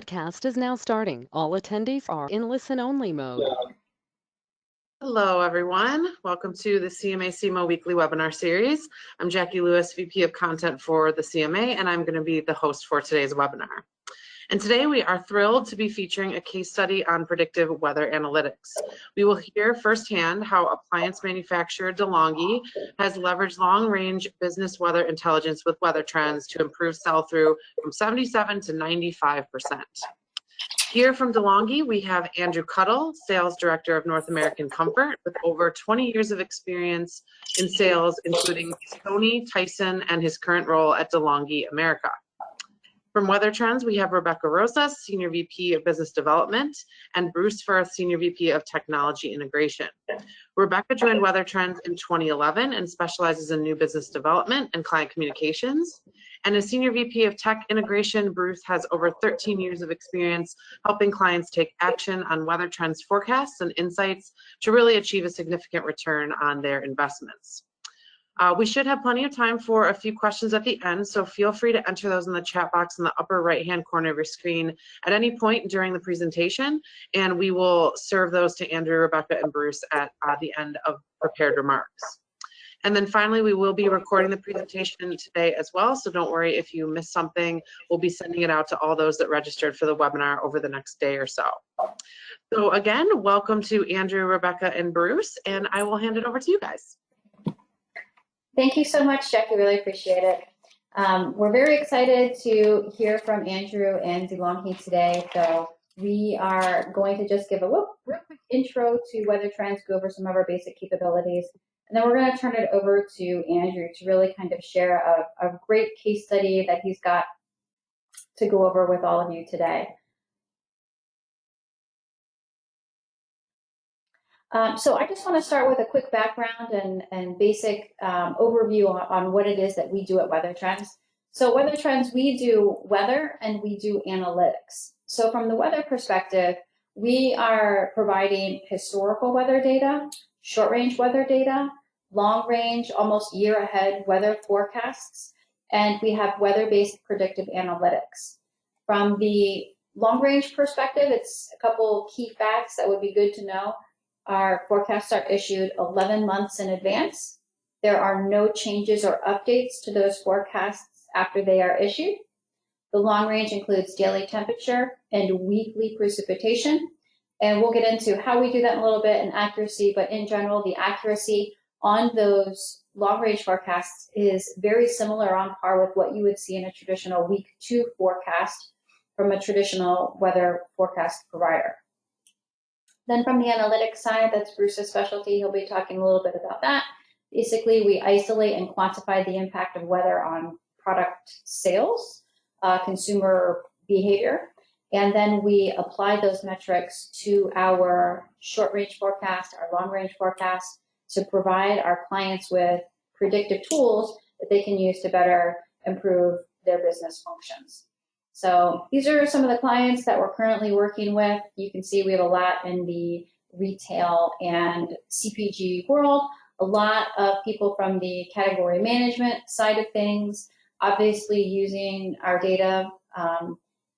Podcast is now starting. All attendees are in listen-only mode. Hello, everyone. Welcome to the CMA CMO Weekly Webinar Series. I'm Jackie Lewis, VP of Content for the CMA, and I'm going to be the host for today's webinar. And today we are thrilled to be featuring a case study on predictive weather analytics. We will hear firsthand how appliance manufacturer DeLonghi has leveraged long-range business weather intelligence with weather trends to improve sell-through from 77 to 95%. Here from DeLonghi, we have Andrew Cuttle, Sales Director of North American Comfort, with over 20 years of experience in sales, including Sony, Tyson, and his current role at DeLonghi America. From Weather Trends, we have Rebecca Rosas, Senior VP of Business Development, and Bruce Firth, Senior VP of Technology Integration. Rebecca joined Weather Trends in 2011 and specializes in new business development and client communications. And as Senior VP of Tech Integration, Bruce has over 13 years of experience helping clients take action on Weather Trends forecasts and insights to really achieve a significant return on their investments. We should have plenty of time for a few questions at the end, so feel free to enter those in the chat box in the upper right-hand corner of your screen at any point during the presentation, and we will serve those to Andrew, Rebecca, and Bruce at the end of prepared remarks. And then finally, we will be recording the presentation today as well, so don't worry if you miss something. We'll be sending it out to all those that registered for the webinar over the next day or so. So again, welcome to Andrew, Rebecca, and Bruce, and I will hand it over to you guys. Thank you so much, Jackie. Really appreciate it. We're very excited to hear from Andrew and DeLonghi today. So we are going to just give a real quick intro to Weather Trends, go over some of our basic capabilities, and then we're going to turn it over to Andrew to really kind of share a great case study that he's got to go over with all of you today. So I just want to start with a quick background and basic overview on what it is that we do at Weather Trends. So Weather Trends, we do weather and we do analytics. So from the weather perspective, we are providing historical weather data, short-range weather data, long-range, almost year-ahead weather forecasts, and we have weather-based predictive analytics. From the long-range perspective, it's a couple key facts that would be good to know. Our forecasts are issued 11 months in advance. There are no changes or updates to those forecasts after they are issued. The long range includes daily temperature and weekly precipitation. And we'll get into how we do that in a little bit and accuracy, but in general, the accuracy on those long range forecasts is very similar, on par with what you would see in a traditional week 2 forecast from a traditional weather forecast provider. Then from the analytics side, that's Bruce's specialty. He'll be talking a little bit about that. Basically, we isolate and quantify the impact of weather on product sales, consumer behavior, and then we apply those metrics to our short-range forecast, our long-range forecast, to provide our clients with predictive tools that they can use to better improve their business functions. So these are some of the clients that we're currently working with. You can see we have a lot in the retail and CPG world, a lot of people from the category management side of things, obviously using our data.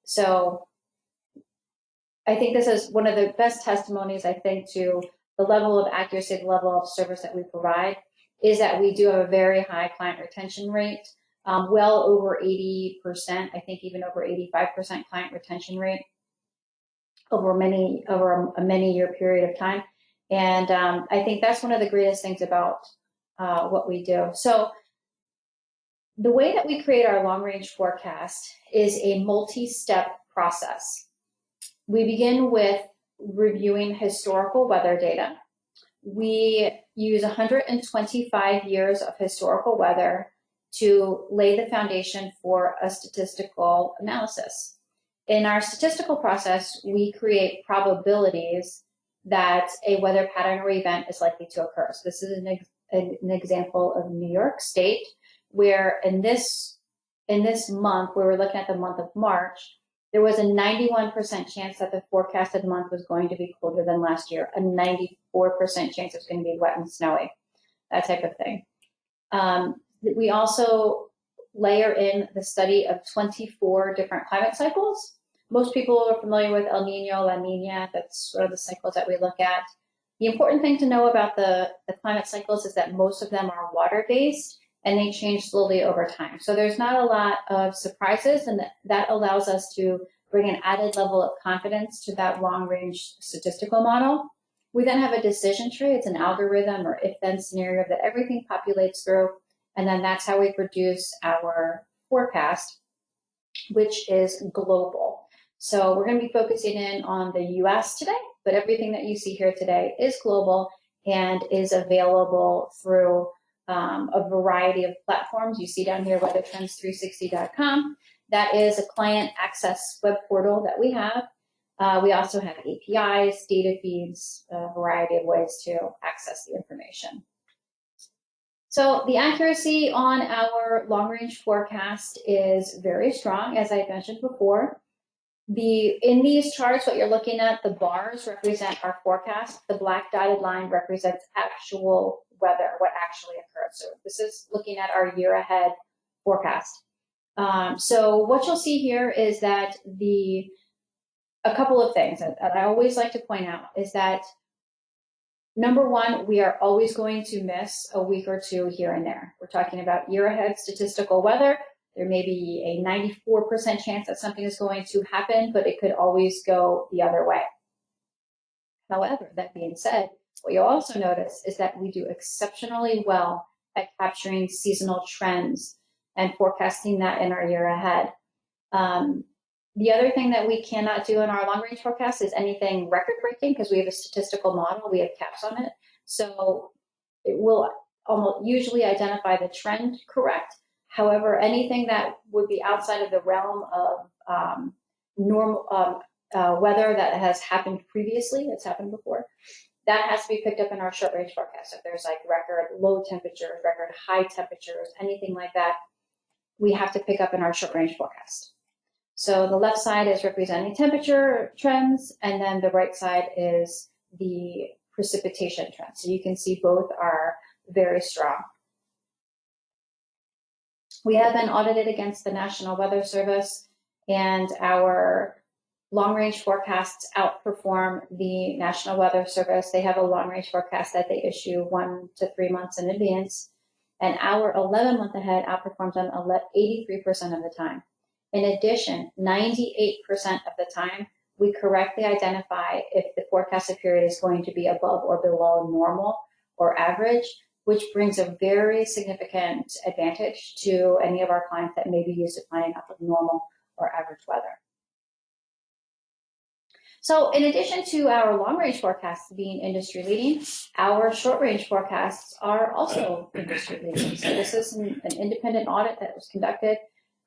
So I think this is one of the best testimonies, I think, to the level of accuracy, the level of service that we provide, is that we do have a very high client retention rate. Well over 80%, I think even over 85% client retention rate over a many-year period of time. And I think that's one of the greatest things about what we do. So the way that we create our long-range forecast is a multi-step process. We begin with reviewing historical weather data. We use 125 years of historical weather to lay the foundation for a statistical analysis. In our statistical process, we create probabilities that a weather pattern or event is likely to occur. So this is an example of New York State, where in this month, where we're looking at the month of March, there was a 91% chance that the forecasted month was going to be colder than last year, a 94% chance it was going to be wet and snowy, that type of thing. We also layer in the study of 24 different climate cycles, Most people are familiar with El Nino, La Nina. That's sort of the cycles that we look at. The important thing to know about the climate cycles is that most of them are water-based and they change slowly over time. So there's not a lot of surprises, and that allows us to bring an added level of confidence to that long-range statistical model. We then have a decision tree. It's an algorithm or if-then scenario that everything populates through, and then that's how we produce our forecast, which is global. So we're going to be focusing in on the US today, but everything that you see here today is global and is available through a variety of platforms. You see down here, weathertrends360.com. That is a client access web portal that we have. We also have APIs, data feeds, a variety of ways to access the information. So the accuracy on our long-range forecast is very strong, as I mentioned before. In these charts, what you're looking at, the bars represent our forecast. The black dotted line represents actual weather, what actually occurred. So this is looking at our year ahead forecast. So what you'll see here is that a couple of things that I always like to point out is that number one, we are always going to miss a week or two here and there. We're talking about year ahead statistical weather. There may be a 94% chance that something is going to happen, but it could always go the other way. However, that being said, what you'll also notice is that we do exceptionally well at capturing seasonal trends and forecasting that in our year ahead. The other thing that we cannot do in our long-range forecast is anything record-breaking because we have a statistical model, we have caps on it. So it will almost usually identify the trend correct. However, anything that would be outside of the realm of normal weather that has happened previously, it's happened before, that has to be picked up in our short-range forecast. If there's like record low temperatures, record high temperatures, anything like that, we have to pick up in our short-range forecast. So the left side is representing temperature trends, and then the right side is the precipitation trends. So you can see both are very strong. We have been audited against the National Weather Service, and our long-range forecasts outperform the National Weather Service. They have a long-range forecast that they issue 1 to 3 months in advance, and our 11-month ahead outperforms them 83% of the time. In addition, 98% of the time, we correctly identify if the forecasted period is going to be above or below normal or average, which brings a very significant advantage to any of our clients that may be used to finding out the normal or average weather. So in addition to our long-range forecasts being industry-leading, our short-range forecasts are also industry-leading. So this is an independent audit that was conducted.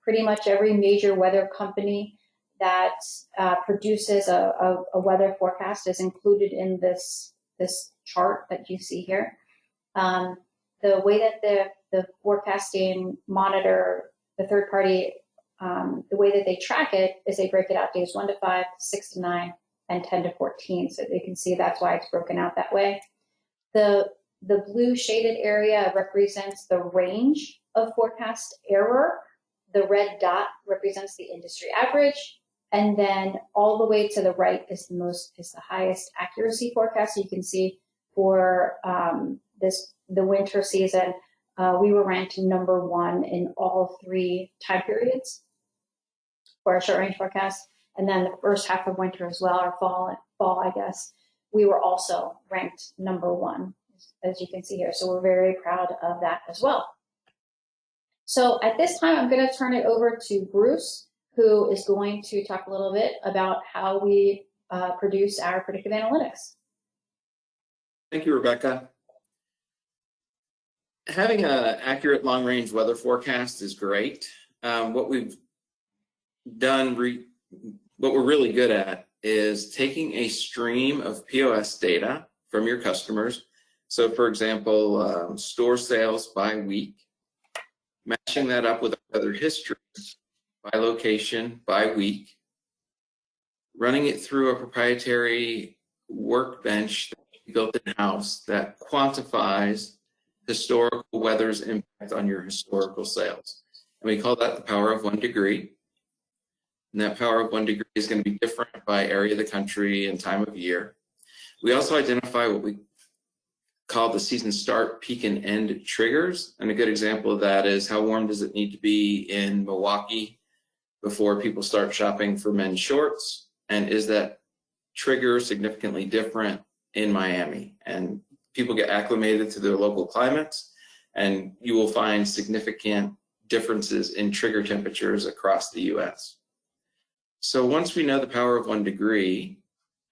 Pretty much every major weather company that produces a weather forecast is included in this chart that you see here. The way that the forecasting monitor, the third party, the way that they track it is they break it out days 1 to 5, 6 to 9, and 10 to 14. So you can see that's why it's broken out that way. The blue shaded area represents the range of forecast error. The red dot represents the industry average, and then all the way to the right is the highest accuracy forecast. So you can see for the winter season, we were ranked number 1 in all 3 time periods for our short range forecast, and then the first half of winter as well, or fall, I guess, we were also ranked number 1, as you can see here. So we're very proud of that as well. So at this time, I'm going to turn it over to Bruce, who is going to talk a little bit about how we produce our predictive analytics. Thank you, Rebecca. Having an accurate long-range weather forecast is great. What we've done, what we're really good at is taking a stream of POS data from your customers. So for example, store sales by week, matching that up with weather history by location, by week, running it through a proprietary workbench that we built in-house that quantifies historical weather's impact on your historical sales. And we call that the power of 1 degree. And that power of 1 degree is going to be different by area of the country and time of year. We also identify what we call the season start, peak, and end triggers. And a good example of that is how warm does it need to be in Milwaukee before people start shopping for men's shorts? And is that trigger significantly different in Miami? And people get acclimated to their local climates, and you will find significant differences in trigger temperatures across the US. So once we know the power of 1 degree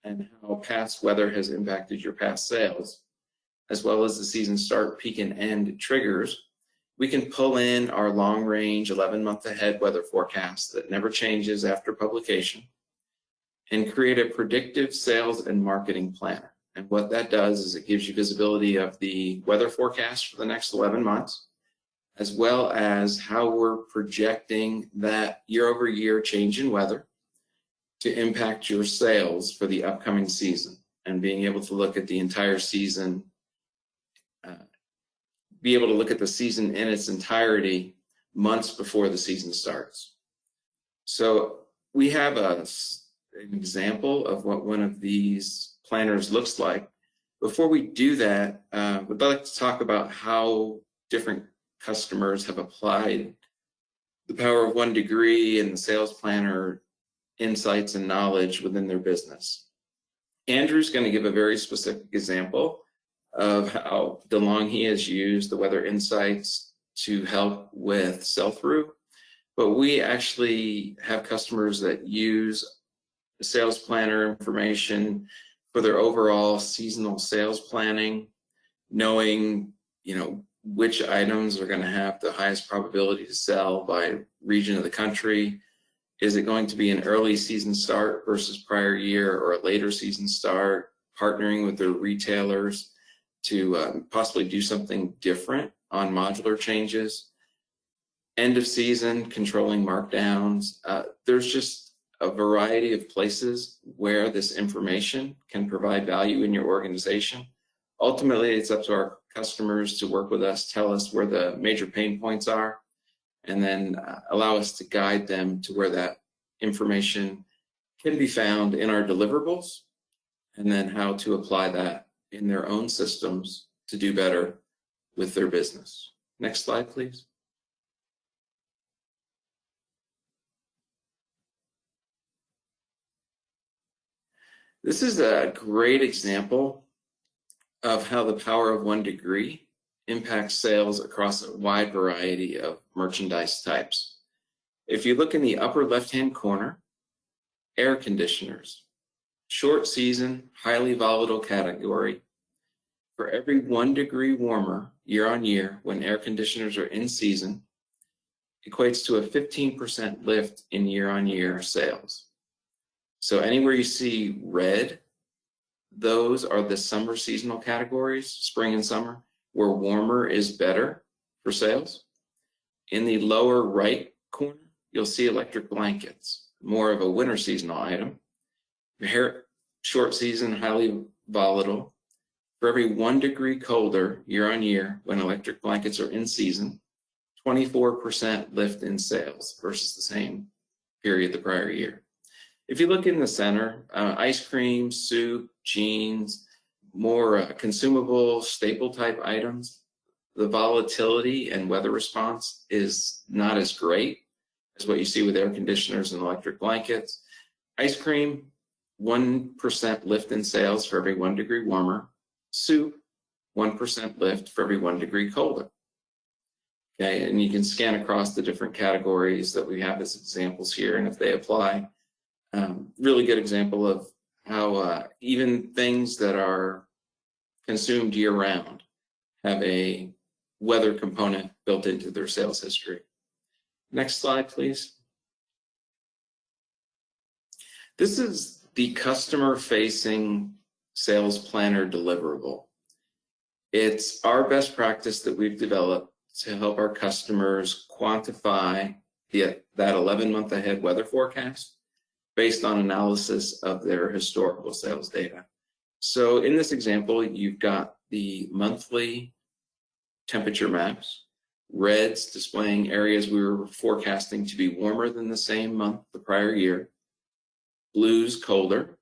and how past weather has impacted your past sales, as well as the season start, peak, and end triggers, we can pull in our long range 11-month ahead weather forecast that never changes after publication and create a predictive sales and marketing planner. And what that does is it gives you visibility of the weather forecast for the next 11 months, as well as how we're projecting that year-over-year change in weather to impact your sales for the upcoming season, and being able to look at the entire season, be able to look at the season in its entirety months before the season starts. So we have an example of what one of these planners looks like. Before we do that, we'd like to talk about how different customers have applied the power of 1 degree and the sales planner insights and knowledge within their business. Andrew's going to give a very specific example of how DeLonghi has used the weather insights to help with sell-through, but we actually have customers that use the sales planner information for their overall seasonal sales planning, knowing, which items are going to have the highest probability to sell by region of the country. Is it going to be an early season start versus prior year, or a later season start, partnering with their retailers to possibly do something different on modular changes, end of season, controlling markdowns. There's just a variety of places where this information can provide value in your organization. Ultimately, it's up to our customers to work with us, tell us where the major pain points are, and then allow us to guide them to where that information can be found in our deliverables, and then how to apply that in their own systems to do better with their business. Next slide, please. This is a great example of how the power of 1 degree impacts sales across a wide variety of merchandise types. If you look in the upper left-hand corner, air conditioners, short season, highly volatile category. For every 1 degree warmer year on year when air conditioners are in season, equates to a 15% lift in year on year sales. So anywhere you see red, those are the summer seasonal categories, spring and summer, where warmer is better for sales. In the lower right corner, you'll see electric blankets, more of a winter seasonal item. Short season, highly volatile. For every 1 degree colder year on year when electric blankets are in season, 24% lift in sales versus the same period the prior year. If you look in the center, ice cream, soup, jeans, more consumable, staple type items, the volatility and weather response is not as great as what you see with air conditioners and electric blankets. Ice cream, 1% lift in sales for every 1 degree warmer. Soup, 1% lift for every 1 degree colder. Okay, and you can scan across the different categories that we have as examples here, and if they apply, really good example of how even things that are consumed year-round have a weather component built into their sales history. Next slide, please. This is the customer-facing sales planner deliverable. It's our best practice that we've developed to help our customers quantify that 11-month ahead weather forecast based on analysis of their historical sales data. So in this example, you've got the monthly temperature maps Reds displaying areas we were forecasting to be warmer than the same month the prior year. Blues colder.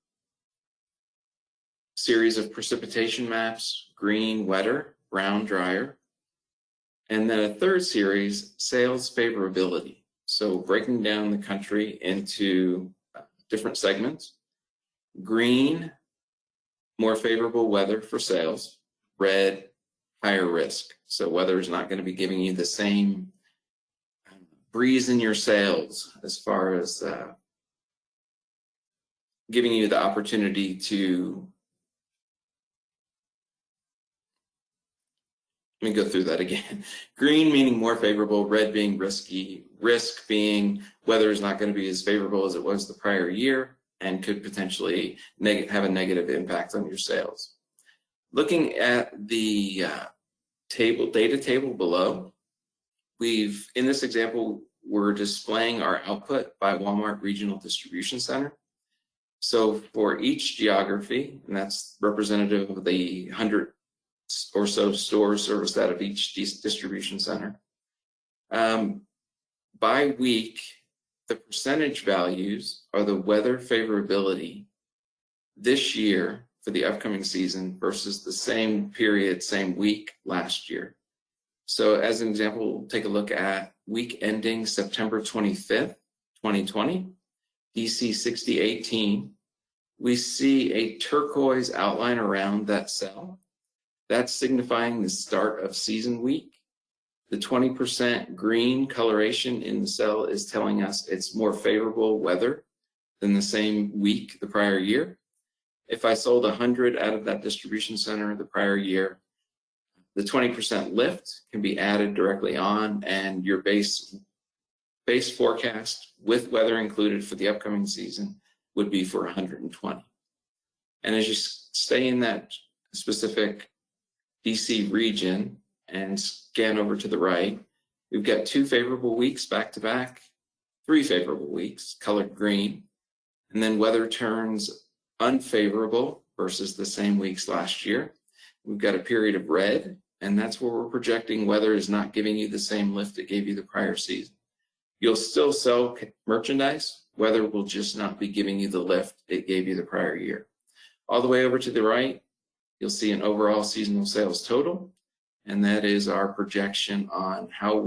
Series of precipitation maps, green wetter, brown drier. And then a third series, sales favorability. So breaking down the country into different segments. Green, more favorable weather for sales. Red, higher risk. So weather is not going to be giving you the same breeze in your sails as far as giving you the opportunity to, let me go through that again. Green meaning more favorable, red being risky, risk being weather is not going to be as favorable as it was the prior year and could potentially have a negative impact on your sales. Looking at the data table below, in this example, we're displaying our output by Walmart Regional Distribution Center. So for each geography, and that's representative of the 100 or so stores serviced out of each distribution center. By week, the percentage values are the weather favorability this year for the upcoming season versus the same period, same week last year. So as an example, we'll take a look at week ending September 25th, 2020, DC 6018. We see a turquoise outline around that cell. That's signifying the start of season week. The 20% green coloration in the cell is telling us it's more favorable weather than the same week the prior year. If I sold 100 out of that distribution center the prior year, the 20% lift can be added directly on, and your base forecast with weather included for the upcoming season would be for 120. And as you stay in that specific DC region and scan over to the right, we've got 2 favorable weeks back to back, 3 favorable weeks colored green, and then weather turns unfavorable versus the same weeks last year. We've got a period of red, and that's where we're projecting weather is not giving you the same lift it gave you the prior season. You'll still sell merchandise, weather will just not be giving you the lift it gave you the prior year. All the way over to the right, you'll see an overall seasonal sales total, and that is our projection on how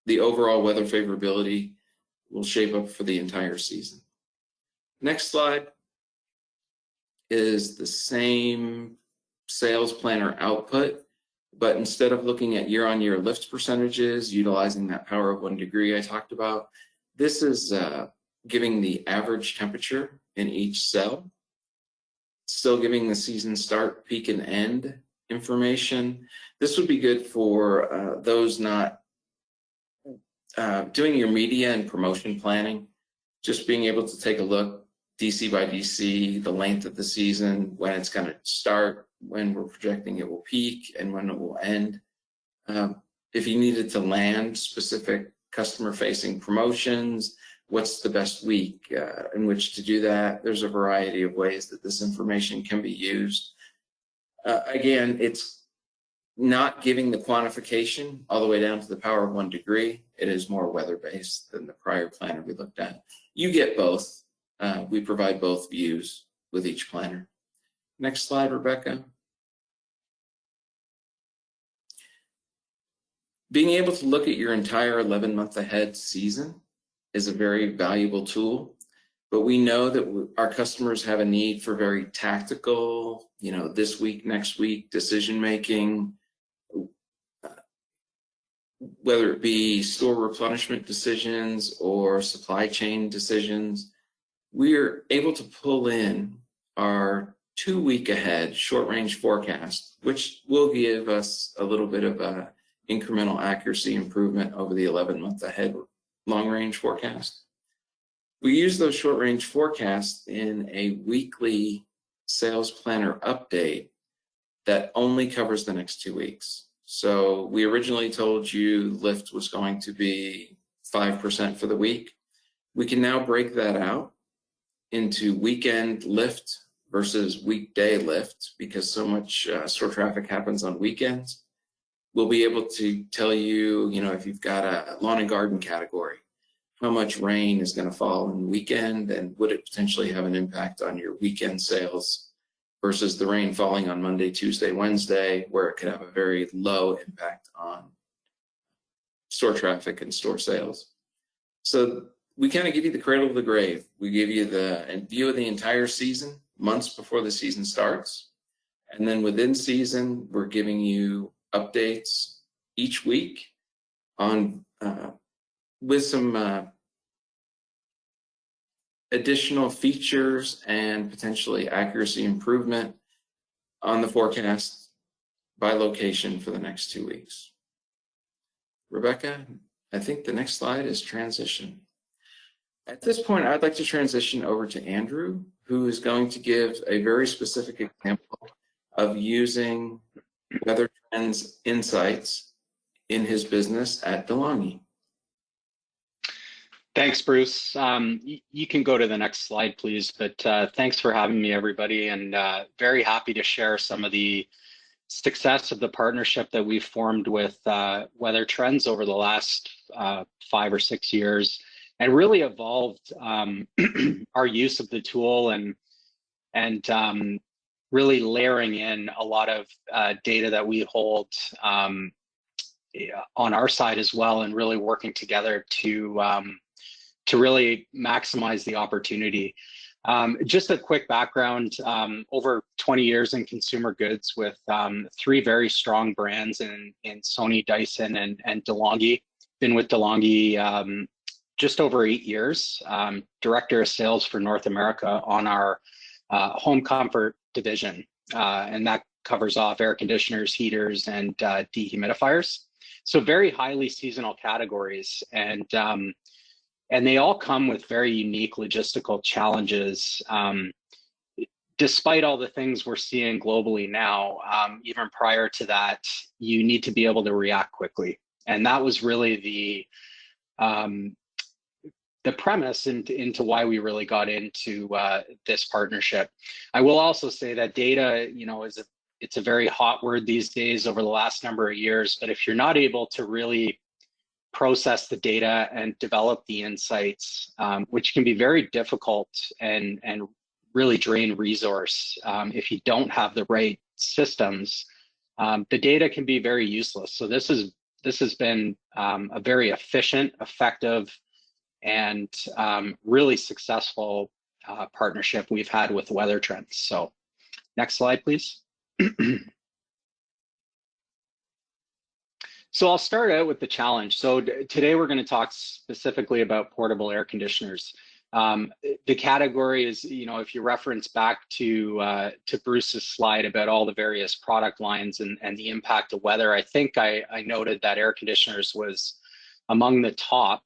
the overall weather favorability will shape up for the entire season. Next slide is the same sales planner output, but instead of looking at year-on-year lift percentages, utilizing that power of 1 degree I talked about, this is giving the average temperature in each cell, still giving the season start, peak, and end information. This would be good for those not doing your media and promotion planning, just being able to take a look DC by DC, the length of the season, when it's going to start, when we're projecting it will peak, and when it will end. If you needed to land specific customer-facing promotions, what's the best week in which to do that? There's a variety of ways that this information can be used. Again, it's not giving the quantification all the way down to the power of 1 degree. It is more weather-based than the prior planner we looked at. You get both. We provide both views with each planner. Next slide, Rebecca. Being able to look at your entire 11-month ahead season is a very valuable tool, but we know that our customers have a need for very tactical, this week, next week decision-making, whether it be store replenishment decisions or supply chain decisions. We're able to pull in our 2-week ahead short-range forecast, which will give us a little bit of a incremental accuracy improvement over the 11-month ahead long-range forecast. We use those short-range forecasts in a weekly sales planner update that only covers the next 2 weeks. So we originally told you lift was going to be 5% for the week. We can now break that out into weekend lift versus weekday lift because so much store traffic happens on weekends. we'll be able to tell you, if you've got a lawn and garden category, how much rain is going to fall in the weekend, and would it potentially have an impact on your weekend sales versus the rain falling on Monday, Tuesday, Wednesday, where it could have a very low impact on store traffic and store sales. So we kind of give you the cradle to the grave. We give you the view of the entire season, months before the season starts. And then within season, we're giving you updates each week on with some additional features and potentially accuracy improvement on the forecast by location for the next 2 weeks. Rebecca, I think the next slide is transition. At this point, I'd like to transition over to Andrew, who is going to give a very specific example of using weather trends insights in his business at DeLonghi. Thanks, Bruce. You can go to the next slide, please. But thanks for having me, everybody, and very happy to share some of the success of the partnership that we've formed with Weather Trends over the last 5 or 6 years, and really evolved our use of the tool and really layering in a lot of data that we hold on our side as well, and really working together to really maximize the opportunity. Just a quick background, over 20 years in consumer goods with 3 very strong brands in Sony, Dyson, and DeLonghi. Been with DeLonghi just over 8 years, Director of Sales for North America on our home comfort division. And that covers off air conditioners, heaters, and dehumidifiers. So very highly seasonal categories. And they all come with very unique logistical challenges. Despite all the things we're seeing globally now, even prior to that, you need to be able to react quickly. And that was really the premise into why we really got into this partnership. I will also say that data, it's a very hot word these days over the last number of years, but if you're not able to really process the data and develop the insights, which can be very difficult and really drain resource. If you don't have the right systems, the data can be very useless. So this has been a very efficient, effective, and really successful partnership we've had with Weather Trends. So next slide, please. So I'll start out with the challenge. So today we're going to talk specifically about portable air conditioners. The category is, if you reference back to Bruce's slide about all the various product lines and the impact of weather, I think I noted that air conditioners was among the top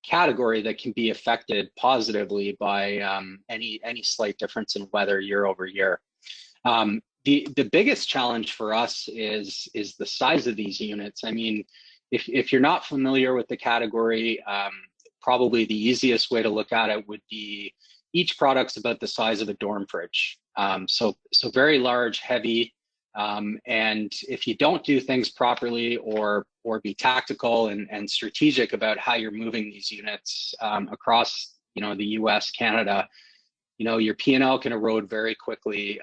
category that can be affected positively by any slight difference in weather year over year. The biggest challenge for us is the size of these units. I mean, if you're not familiar with the category, probably the easiest way to look at it would be each product's about the size of a dorm fridge. So very large, heavy, and if you don't do things properly or be tactical and strategic about how you're moving these units across, the U.S., Canada, your P&L can erode very quickly.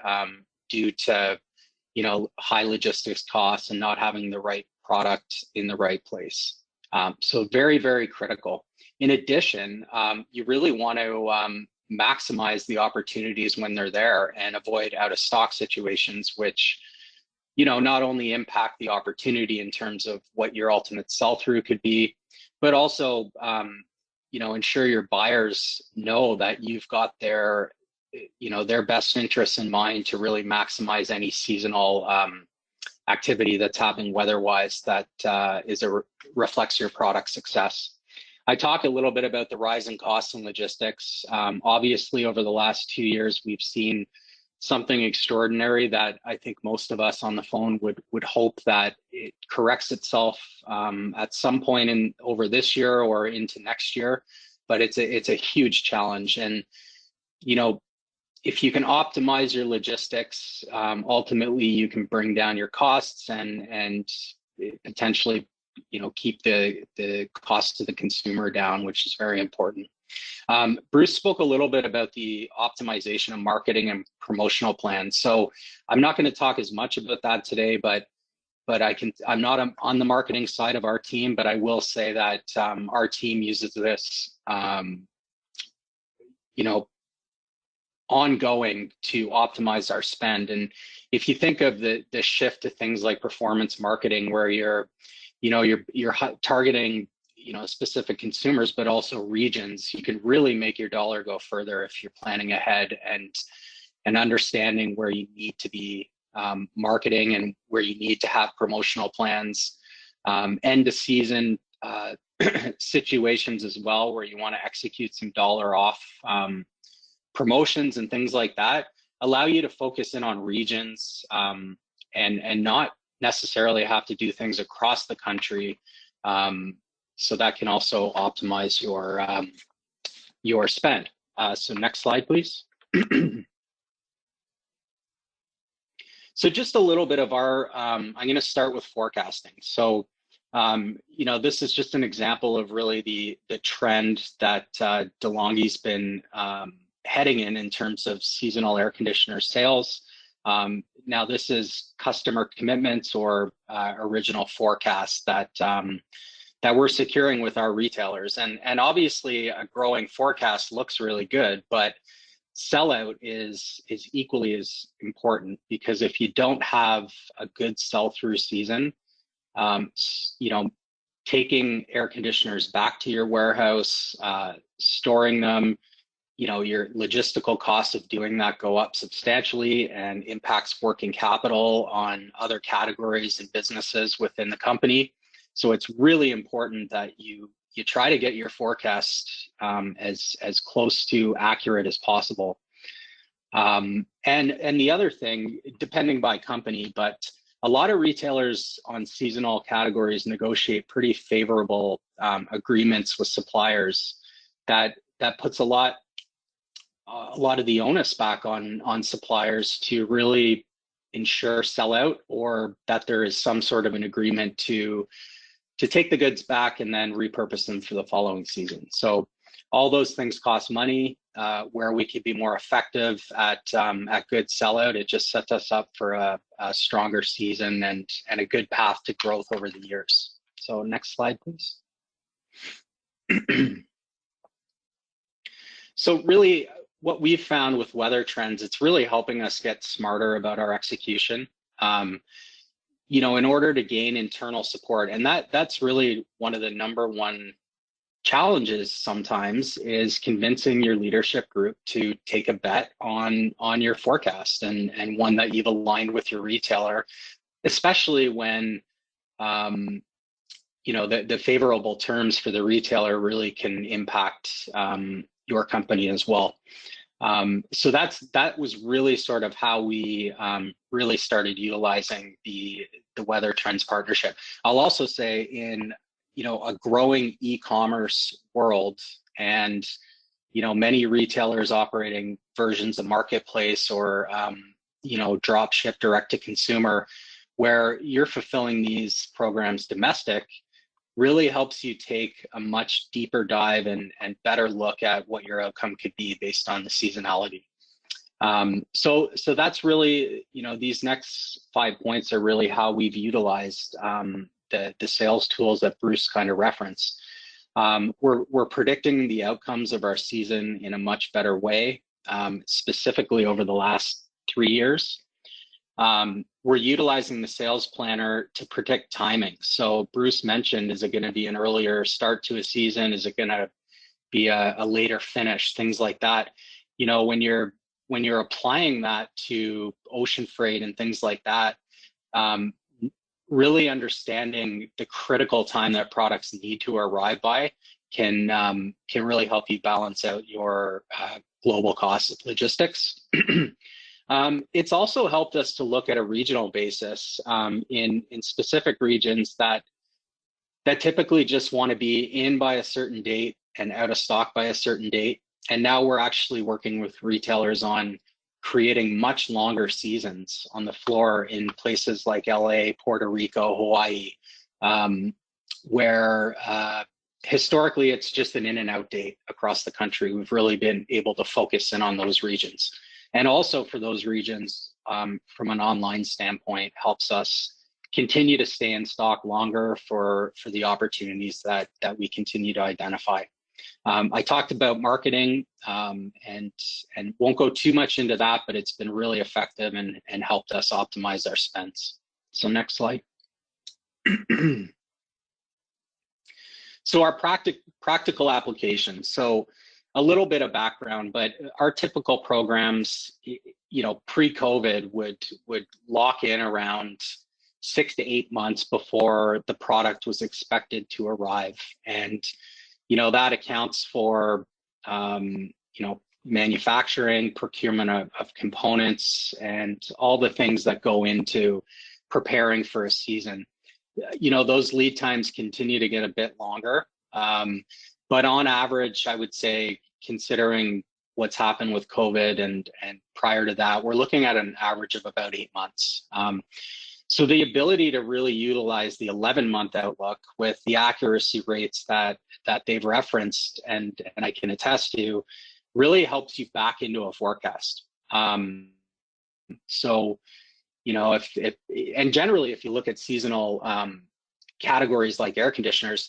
Due to high logistics costs and not having the right product in the right place. So very, very critical. In addition, you really want to maximize the opportunities when they're there and avoid out of stock situations, which not only impact the opportunity in terms of what your ultimate sell through could be, but also ensure your buyers know that you've got their best interests in mind to really maximize any seasonal activity that's happening weather-wise that reflects your product success. I talked a little bit about the rise in costs and logistics. Obviously, over the last 2 years, we've seen something extraordinary that I think most of us on the phone would hope that it corrects itself at some point over this year or into next year. But it's a huge challenge, and if you can optimize your logistics, ultimately you can bring down your costs and potentially, keep the cost to the consumer down, which is very important. Bruce spoke a little bit about the optimization of marketing and promotional plans. So I'm not going to talk as much about that today, but I'm not on the marketing side of our team, but I will say that our team uses this, ongoing to optimize our spend. And if you think of the shift to things like performance marketing, where you're targeting specific consumers, but also regions, you can really make your dollar go further if you're planning ahead and understanding where you need to be marketing and where you need to have promotional plans, end of season situations as well, where you want to execute some dollar off promotions and things like that, allow you to focus in on regions and not necessarily have to do things across the country. So that can also optimize your spend. So next slide, please. So just a little bit of I'm going to start with forecasting. So, this is just an example of really the trend that DeLonghi's been heading in terms of seasonal air conditioner sales. Now this is customer commitments or original forecasts that we're securing with our retailers. And obviously a growing forecast looks really good, but sellout is equally as important, because if you don't have a good sell-through season, taking air conditioners back to your warehouse, storing them, your logistical costs of doing that go up substantially and impacts working capital on other categories and businesses within the company. So it's really important that you try to get your forecast as close to accurate as possible. And the other thing, depending by company, but a lot of retailers on seasonal categories negotiate pretty favorable agreements with suppliers that puts a lot of the onus back on suppliers to really ensure sellout, or that there is some sort of an agreement to take the goods back and then repurpose them for the following season. So all those things cost money. Where we could be more effective at good sellout, it just sets us up for a stronger season and a good path to growth over the years. So next slide, please. So really, what we've found with weather trends, it's really helping us get smarter about our execution. In order to gain internal support, and that's really one of the number one challenges sometimes, is convincing your leadership group to take a bet on your forecast and one that you've aligned with your retailer, especially when the favorable terms for the retailer really can impact your company as well. So that was really sort of how we really started utilizing the Weather Trends partnership. I'll also say, in a growing e-commerce world, and many retailers operating versions of marketplace or drop ship direct to consumer, where you're fulfilling these programs domestic, really helps you take a much deeper dive and better look at what your outcome could be based on the seasonality. So that's really, these next 5 points are really how we've utilized the sales tools that Bruce kind of referenced. We're predicting the outcomes of our season in a much better way, specifically over the last 3 years. We're utilizing the sales planner to predict timing. So Bruce mentioned, is it going to be an earlier start to a season? Is it going to be a later finish? Things like that. When you're applying that to ocean freight and things like that, really understanding the critical time that products need to arrive by can really help you balance out your global costs of logistics. It's also helped us to look at a regional basis in specific regions that typically just want to be in by a certain date and out of stock by a certain date. And now we're actually working with retailers on creating much longer seasons on the floor in places like LA, Puerto Rico, Hawaii, where historically it's just an in and out date across the country. We've really been able to focus in on those regions. And also for those regions, from an online standpoint, helps us continue to stay in stock longer for the opportunities that we continue to identify. I talked about marketing and won't go too much into that, but it's been really effective and helped us optimize our spends. So next slide. So our practical applications. So a little bit of background, but our typical programs, you know, pre-COVID would lock in around 6 to 8 months before the product was expected to arrive. And, you know, that accounts for, you know, manufacturing, procurement of components, and all the things that go into preparing for a season. You know, those lead times continue to get a bit longer. But on average, I would say, considering what's happened with COVID and prior to that, we're looking at an average of about 8 months. So the ability to really utilize the 11-month outlook with the accuracy rates that they've referenced and I can attest to, really helps you back into a forecast. So, you know, if and generally, if you look at seasonal categories like air conditioners,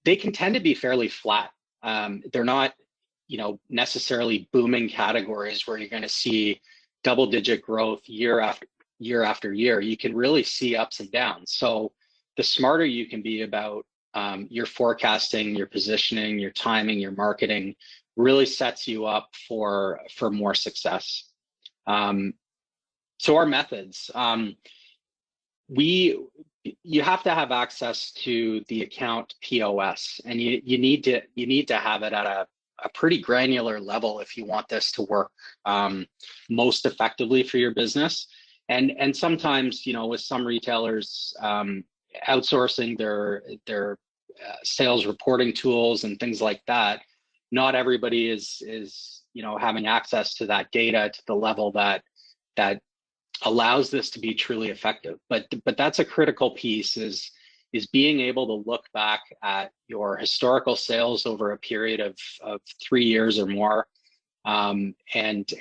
they can tend to be fairly flat. They're not, you know, necessarily booming categories where you're going to see double-digit growth year after year. You can really see ups and downs. So the smarter you can be about your forecasting, your positioning, your timing, your marketing, really sets you up for more success. So our methods, you have to have access to the account POS, and you need to have it at a pretty granular level if you want this to work most effectively for your business. And sometimes, you know, with some retailers outsourcing their sales reporting tools and things like that, not everybody is you know, having access to that data to the level that allows this to be truly effective. But that's a critical piece, is being able to look back at your historical sales over a period of 3 years or more, and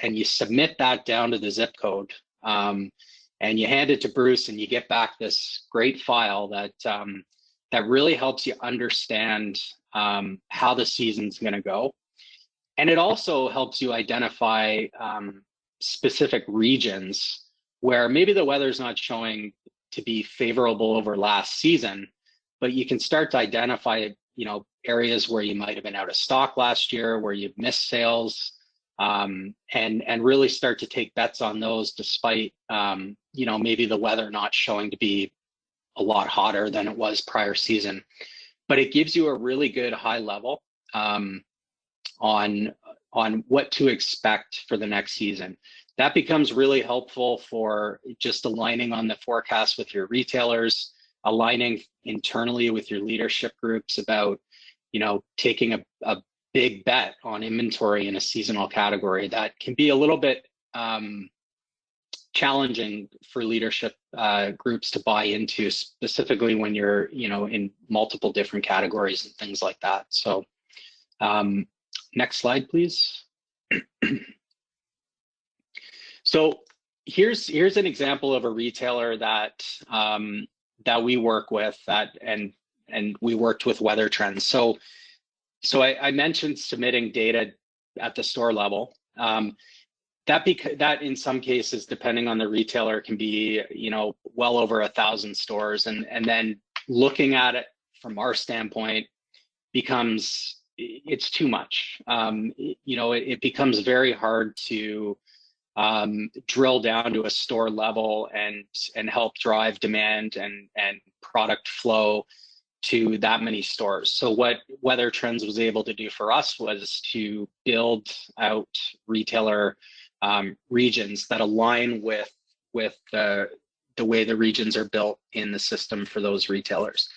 you submit that down to the zip code, and you hand it to Bruce, and you get back this great file that really helps you understand how the season's going to go. And it also helps you identify specific regions where maybe the weather's not showing to be favorable over last season, but you can start to identify, you know, areas where you might have been out of stock last year, where you've missed sales, and really start to take bets on those despite, you know, maybe the weather not showing to be a lot hotter than it was prior season. But it gives you a really good high level on what to expect for the next season. That becomes really helpful for just aligning on the forecast with your retailers, aligning internally with your leadership groups about, you know, taking a big bet on inventory in a seasonal category that can be a little bit challenging for leadership groups to buy into, specifically when you're, you know, in multiple different categories and things like that. So next slide, please. So here's an example of a retailer that we work with, and we worked with Weather Trends. So I mentioned submitting data at the store level. That in some cases, depending on the retailer, can be, you know, well over 1,000 stores, and then looking at it from our standpoint it's too much. You know, it becomes very hard to drill down to a store level and help drive demand and product flow to that many stores. So what Weather Trends was able to do for us was to build out retailer regions that align with the way the regions are built in the system for those retailers.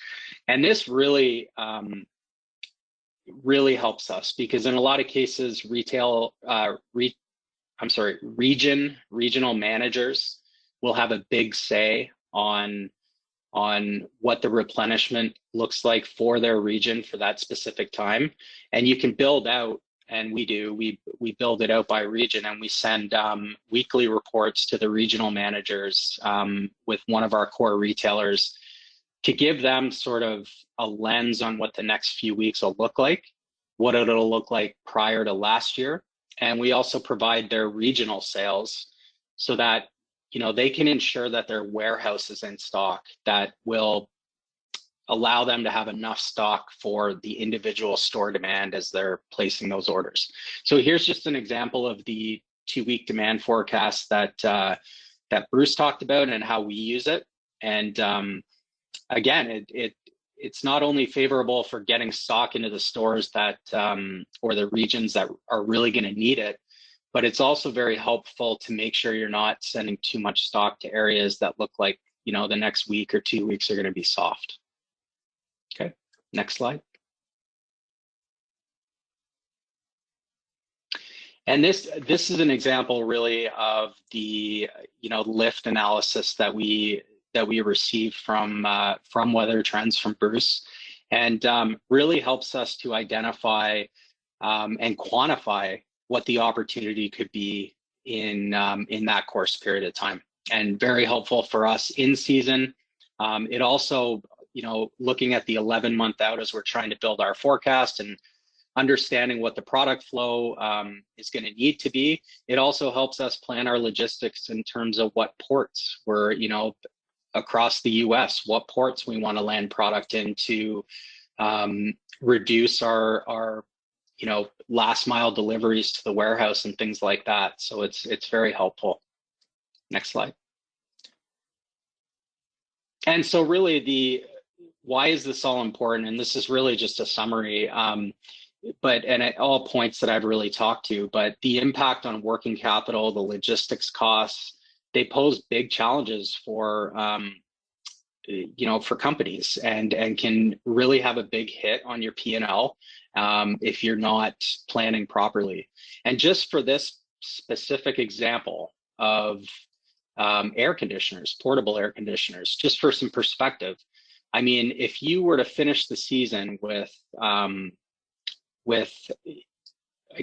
And this really helps us, because in a lot of cases, regional managers will have a big say on what the replenishment looks like for their region for that specific time. And you can build out, and we build it out by region, and we send weekly reports to the regional managers with one of our core retailers to give them sort of a lens on what the next few weeks will look like, what it'll look like prior to last year. And we also provide their regional sales so that they can ensure that their warehouse is in stock that will allow them to have enough stock for the individual store demand as they're placing those orders. So here's just an example of the 2-week demand forecast that Bruce talked about and how we use it. And again, it's not only favorable for getting stock into the stores that or the regions that are really going to need it, but it's also very helpful to make sure you're not sending too much stock to areas that look like, the next week or 2 weeks are going to be soft. Okay, next slide. And this is an example really of the, lift analysis that we received from Weather Trends from Bruce, and really helps us to identify and quantify what the opportunity could be in that course period of time, and very helpful for us in season. It also, looking at the 11-month out as we're trying to build our forecast and understanding what the product flow is going to need to be. It also helps us plan our logistics in terms of what ports we're, across the US, what ports we want to land product in to reduce our last mile deliveries to the warehouse and things like that. So it's very helpful. Next slide. And so really why is this all important? And this is really just a summary, but at all points that I've really talked to, but the impact on working capital, the logistics costs, they pose big challenges for for companies, and can really have a big hit on your P&L if you're not planning properly. And just for this specific example of air conditioners, portable air conditioners, just for some perspective, I mean, if you were to finish the season with I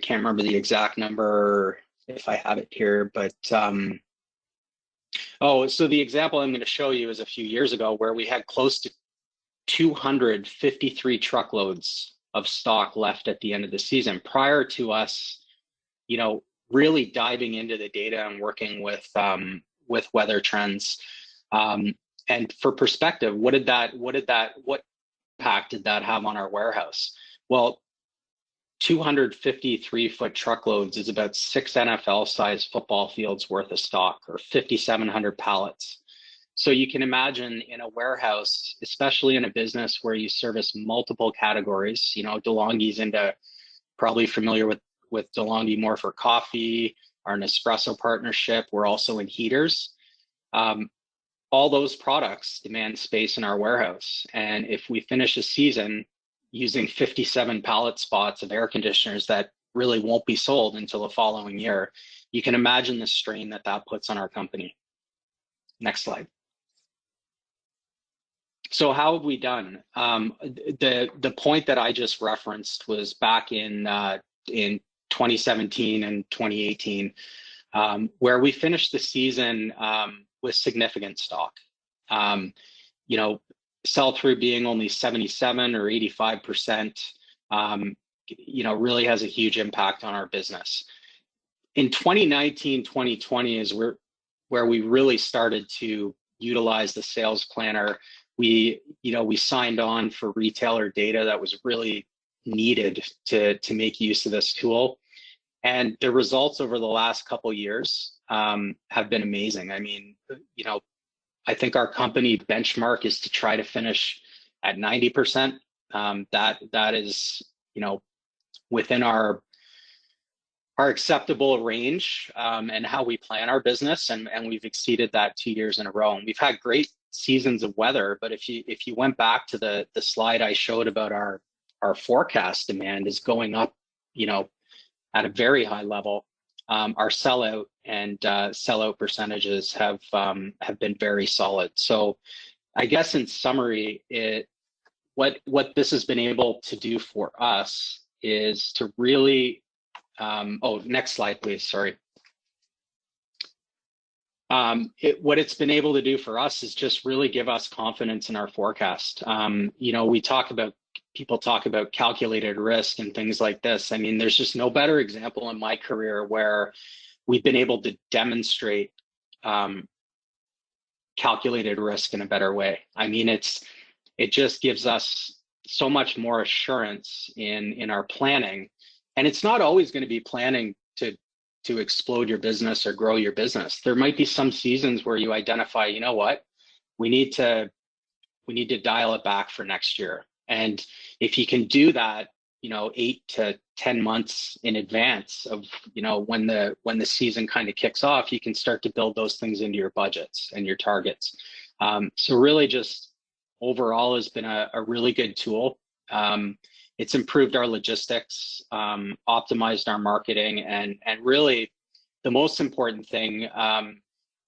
can't remember the exact number if I have it here, but so the example I'm going to show you is a few years ago where we had close to 253 truckloads of stock left at the end of the season prior to us, really diving into the data and working with Weather Trends. And for perspective, what impact did that have on our warehouse? Well, 253-foot truckloads is about 6 NFL-sized football fields worth of stock, or 5,700 pallets. So you can imagine in a warehouse, especially in a business where you service multiple categories, DeLonghi's probably familiar with DeLonghi more for coffee, our Nespresso partnership. We're also in heaters. All those products demand space in our warehouse. And if we finish a season using 57 pallet spots of air conditioners that really won't be sold until the following year, you can imagine the strain that puts on our company. Next slide. So how have we done? The point that I just referenced was back in 2017 and 2018, where we finished the season with significant stock. Sell-through being only 77 or 85%, really has a huge impact on our business. In 2019, 2020 is where we really started to utilize the sales planner. We signed on for retailer data that was really needed to make use of this tool. And the results over the last couple of years have been amazing. I mean, I think our company benchmark is to try to finish at 90%. That is, within our acceptable range and how we plan our business, and we've exceeded that 2 years in a row. And we've had great seasons of weather, but if you went back to the slide I showed about our forecast demand is going up, at a very high level. our sellout and sellout percentages have been very solid. So I guess in summary, what this has been able to do for us is to really, oh, next slide, please, sorry. What it's been able to do for us is just really give us confidence in our forecast. You know, people talk about calculated risk and things like this. I mean, there's just no better example in my career where we've been able to demonstrate calculated risk in a better way. I mean, it just gives us so much more assurance in our planning. And it's not always going to be planning to explode your business or grow your business. There might be some seasons where you identify, you know what, we need to dial it back for next year. And if you can do that, you know, 8 to 10 months in advance of, you know, when the season kind of kicks off, you can start to build those things into your budgets and your targets. So really just overall has been a really good tool. It's improved our logistics, optimized our marketing, and really the most important thing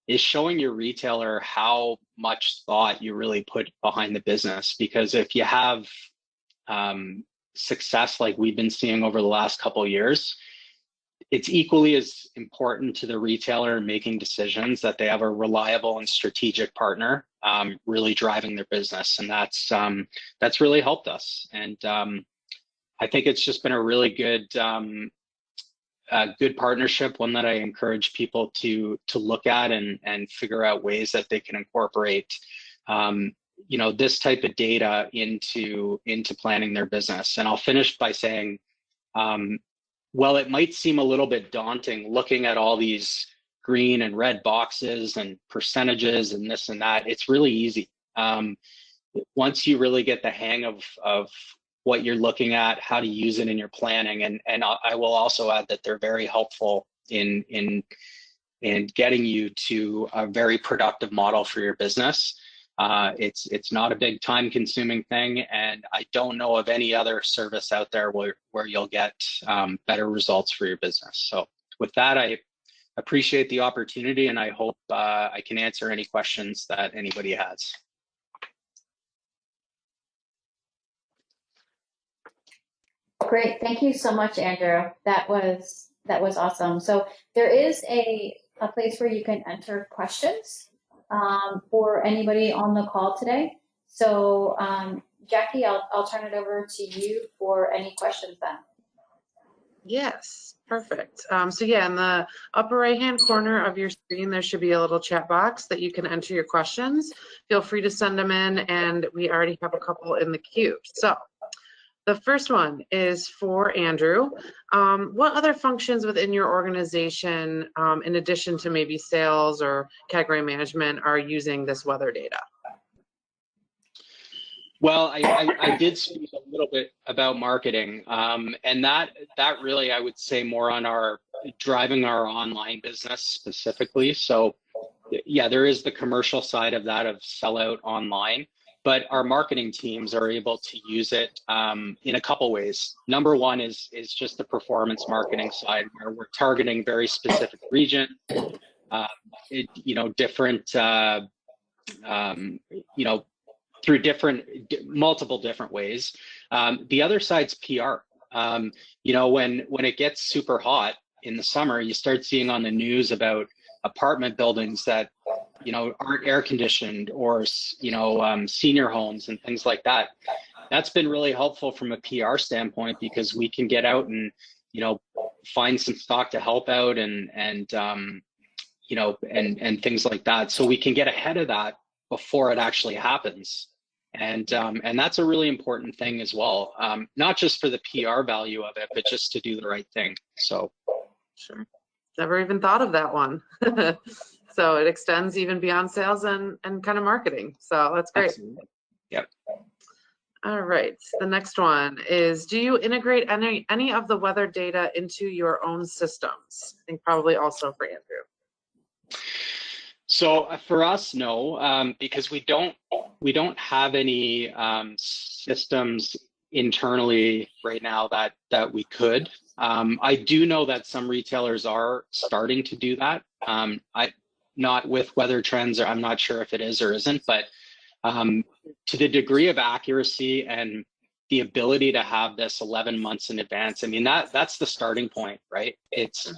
is showing your retailer how much thought you really put behind the business. Because if you have success like we've been seeing over the last couple of years, it's equally as important to the retailer making decisions that they have a reliable and strategic partner really driving their business, and that's really helped us. And I think it's just been a really good good partnership, one that I encourage people to look at and figure out ways that they can incorporate you know, this type of data into planning their business. And I'll finish by saying, well, it might seem a little bit daunting looking at all these green and red boxes and percentages and this and that. It's really easy. Once you really get the hang of what you're looking at, how to use it in your planning, and I will also add that they're very helpful in getting you to a very productive model for your business. It's not a big time-consuming thing, and I don't know of any other service out there where you'll get better results for your business. So with that, I appreciate the opportunity, and I hope I can answer any questions that anybody has. Great, thank you so much, Andrew. That was awesome. So there is a place where you can enter questions for anybody on the call today. So Jackie, I'll turn it over to you for any questions then. Yes, perfect. So yeah, in the upper right-hand corner of your screen, there should be a little chat box that you can enter your questions. Feel free to send them in, and we already have a couple in the queue. So the first one is for Andrew. What other functions within your organization, in addition to maybe sales or category management, are using this weather data? Well, I did speak a little bit about marketing, and that really, I would say, more on driving our online business specifically. So yeah, there is the commercial side of that, of sellout online, but our marketing teams are able to use it in a couple ways. Number one is just the performance marketing side, where we're targeting very specific region, you know, different, you know, through multiple different ways. The other side's PR. You know, when it gets super hot in the summer, you start seeing on the news about apartment buildings that, you know, aren't air conditioned, or, you know, senior homes and things like that. That's been really helpful from a PR standpoint, because we can get out and, you know, find some stock to help out and you know, and things like that. So we can get ahead of that before it actually happens. And that's a really important thing as well. Not just for the PR value of it, but just to do the right thing. So. Sure. Never even thought of that one. So it extends even beyond sales and kind of marketing. So that's great. Absolutely. Yep. All right. The next one is, do you integrate any of the weather data into your own systems? I think probably also for Andrew. So for us, no, because we don't have any systems internally right now that we could. I do know that some retailers are starting to do that. Not with weather trends, or I'm not sure if it is or isn't, but to the degree of accuracy and the ability to have this 11 months in advance, I mean, that's the starting point, right? It's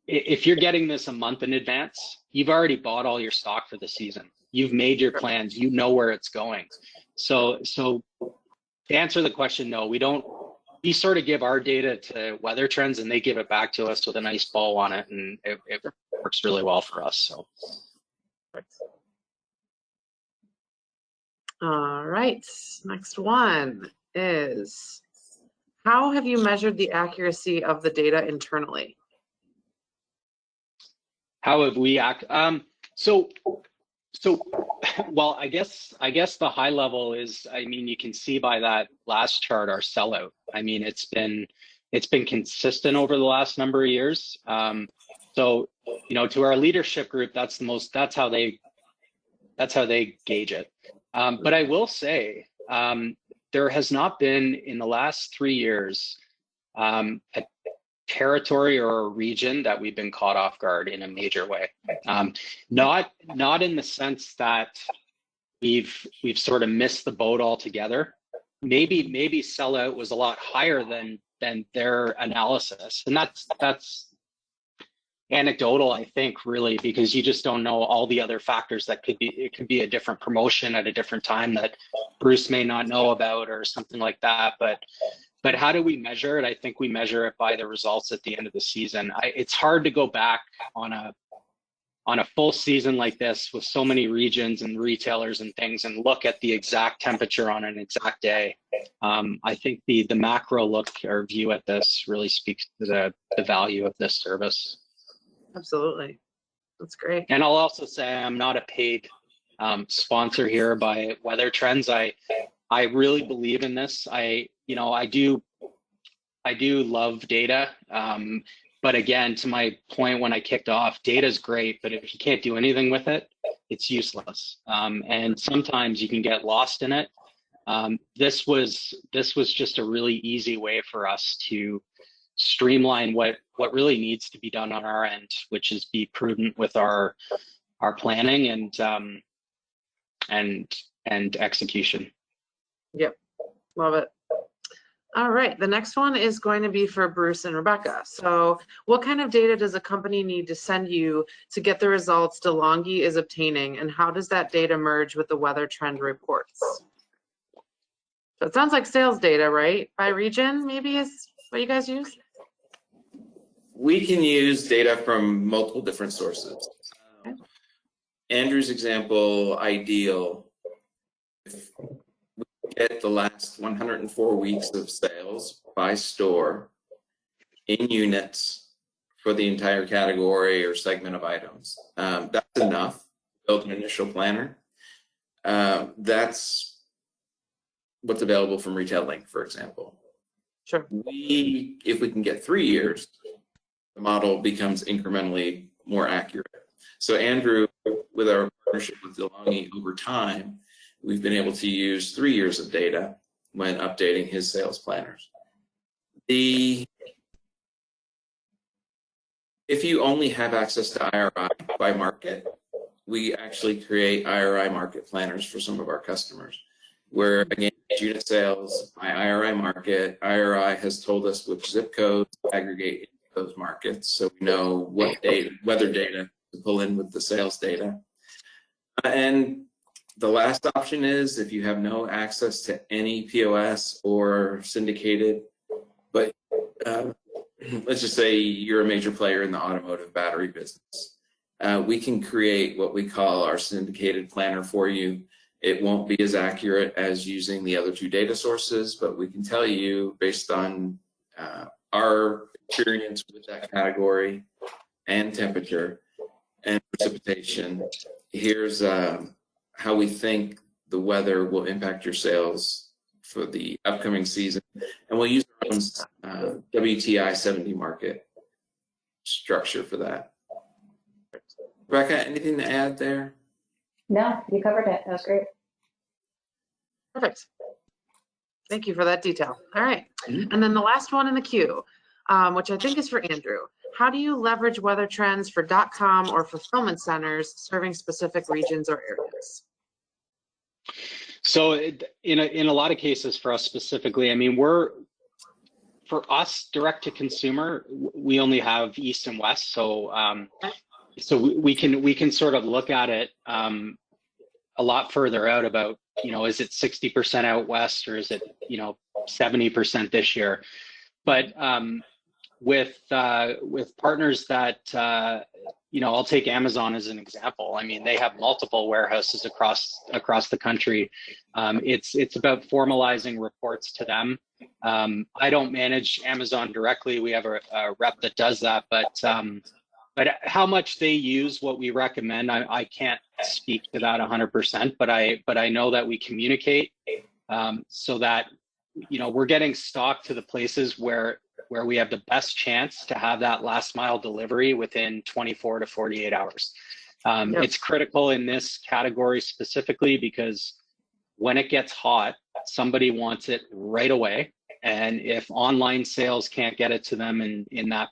if you're getting this a month in advance, you've already bought all your stock for the season. You've made your plans, you know where it's going. So to answer the question, no, we don't. We sort of give our data to weather trends and they give it back to us with a nice bow on it, and it works really well for us. So. All right, next one is, how have you measured the accuracy of the data internally? How have we well, I guess the high level is, I mean, you can see by that last chart our sellout. I mean, it's been consistent over the last number of years. So, you know, to our leadership group, that's how they gauge it. But I will say, there has not been in the last 3 years a territory or a region that we've been caught off guard in a major way. Not in the sense that we've sort of missed the boat altogether. Maybe sellout was a lot higher than their analysis, and that's anecdotal, I think, really, because you just don't know all the other factors that could be. It could be a different promotion at a different time that Bruce may not know about or something like that. But how do we measure it? I think we measure it by the results at the end of the season. It's hard to go back on a full season like this with so many regions and retailers and things and look at the exact temperature on an exact day. I think the macro look or view at this really speaks to the value of this service. Absolutely, that's great. And I'll also say I'm not a paid sponsor here by Weather Trends. I really believe in this. I do love data. But again, to my point when I kicked off, data is great, but if you can't do anything with it, it's useless. And sometimes you can get lost in it. This was just a really easy way for us to streamline what really needs to be done on our end, which is be prudent with our planning and execution. Yep, love it. All right, the next one is going to be for Bruce and Rebecca. So what kind of data does a company need to send you to get the results DeLonghi is obtaining, and how does that data merge with the weather trend reports? So it sounds like sales data, right? By region, maybe, is what you guys use? We can use data from multiple different sources. Okay. Andrew's example, ideal. If we get the last 104 weeks of sales by store in units for the entire category or segment of items, that's enough to build an initial planner. That's what's available from Retail Link, for example. Sure. If we can get 3 years, the model becomes incrementally more accurate. So Andrew, with our partnership with DeLonghi over time, we've been able to use 3 years of data when updating his sales planners. If you only have access to IRI by market, we actually create IRI market planners for some of our customers, where again, unit sales by IRI market. IRI has told us which zip codes to aggregate those markets, so we know what data, weather data, to pull in with the sales data. And the last option is if you have no access to any POS or syndicated, but let's just say you're a major player in the automotive battery business. We can create what we call our syndicated planner for you. It won't be as accurate as using the other two data sources, but we can tell you based on our experience with that category and temperature and precipitation, here's how we think the weather will impact your sales for the upcoming season. And we'll use our own WTI 70 market structure for that. Rebecca, anything to add there? No, you covered it. That was great. Perfect. Thank you for that detail. All right. Mhm. And then the last one in the queue, which I think is for Andrew. How do you leverage weather trends for .com or fulfillment centers serving specific regions or areas? So in a lot of cases for us specifically, I mean, for us direct to consumer, we only have east and west. So we can sort of look at it a lot further out about, is it 60% out west or is it, 70% this year? But with partners that, I'll take Amazon as an example. I mean, they have multiple warehouses across the country. It's about formalizing reports to them. I don't manage Amazon directly. We have a rep that does that, but how much they use what we recommend, I can't speak to that 100%, but I know that we communicate so that, we're getting stock to the places where we have the best chance to have that last mile delivery within 24 to 48 hours. Yep. It's critical in this category specifically because when it gets hot, somebody wants it right away. And if online sales can't get it to them in that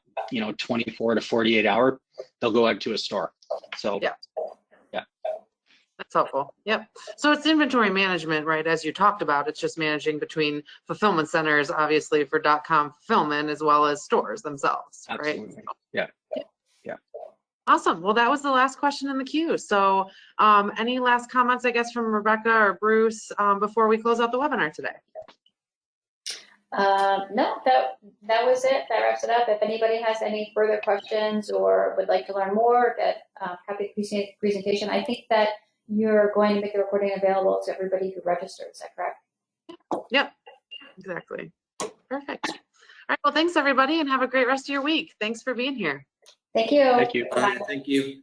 24 to 48 hour, they'll go out to a store. So yeah. That's Yeah. helpful. Yep. So it's inventory management, right? As you talked about, it's just managing between fulfillment centers, obviously for .com fulfillment, as well as stores themselves, right? Absolutely. Yeah. Awesome. Well, that was the last question in the queue. So any last comments, I guess, from Rebecca or Bruce before we close out the webinar today? No, that was it. That wraps it up. If anybody has any further questions or would like to learn more, get a copy of the presentation, I think that you're going to make the recording available to everybody who registered. Is that correct? Yep, exactly. Perfect. All right. Well, thanks, everybody, and have a great rest of your week. Thanks for being here. Thank you. Thank you. Bye. Thank you.